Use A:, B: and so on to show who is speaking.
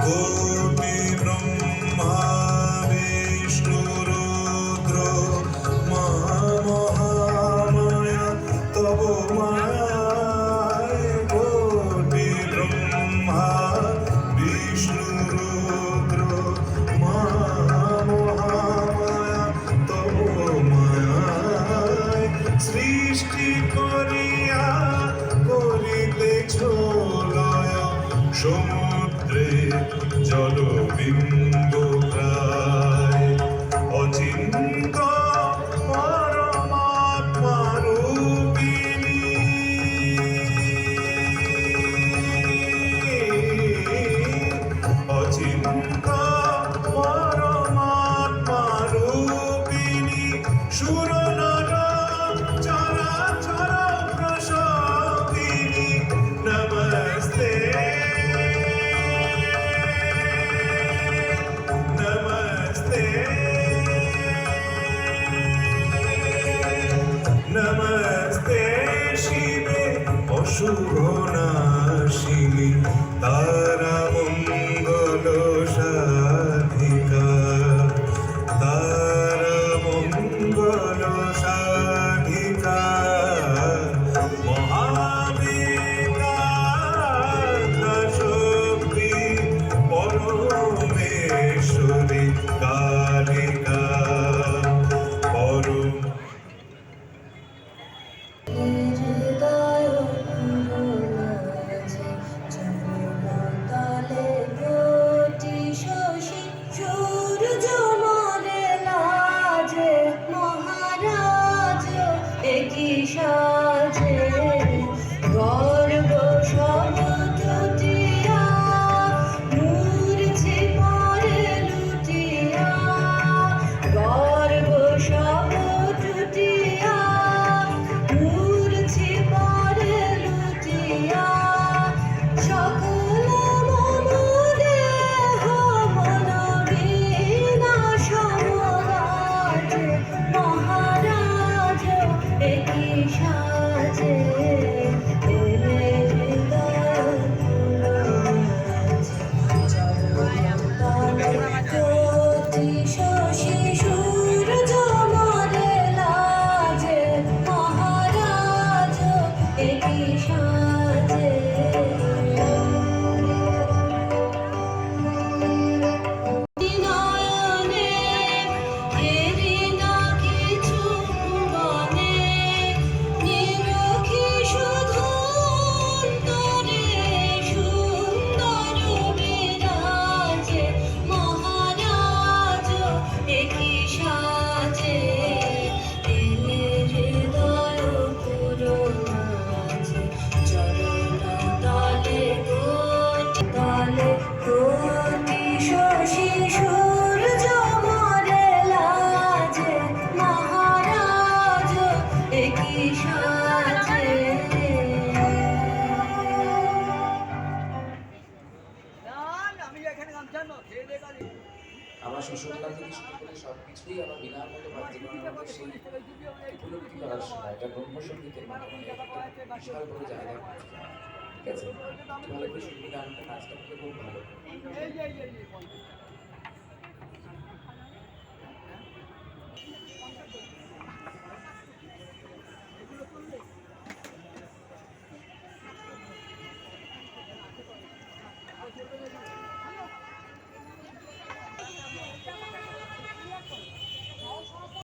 A: কোটি ব্রহ্মা বিষ্ণু রুদ্র মা মহামায়া তব মায়ায় কোটি ব্রহ্মা বিষ্ণু রুদ্র মা মহামায়া তব মায়ায় সৃষ্টি করিয়া করিতেছ লয় সমুদ্রে জলবিন্দু প্রায় অচিন্ত পরমাত্মা রূপিণী অচিন্ত পরমাত্মা রূপিণী সুর নর চরাচর প্রসবিনী নমস্তে नमस्ते नमस्ते शिवे अशुभनाशिनी तारा मंगल साधिका तारा मंगल साधिका शक्ति परमेश्वरी कालिका परम
B: সাজে গর্ব সব টুটিয়া মূর্ছি পরে লুটিয়া গর্ব সব টুটিয়া মূর্ছি পরে লুটিয়া সকল মম দেহ মন বিনাশ মহারাজ মহারাজ একই সাজে এলে হৃদয় জ্যোতি শশী সূর্য মরে লাজে মহারাজ একই সাজে নয়নে এরি না কিছু বনে নিরখি শুধু অন্তরে সুন্দর বিরাজে মহারাজ একই সাজে এলে হৃদয় পুরো মাঝে চরণ তলে কোটি শশী সূর্য মরে লাজে মহারাজ একই সাজে
C: আমার শ্বশুরকাল থেকে শুরু করে সবকিছুই আমার বিনার মতো ভাবতে পারার সেই উপলব্ধি করার সময় এটা ব্রহ্মসঙ্গীতের মাধ্যমে বিশাল বড় জায়গা ঠিক আছে ভালো করে শুনবি গানটা নাচটা করতে খুব ভালো
D: Gracias.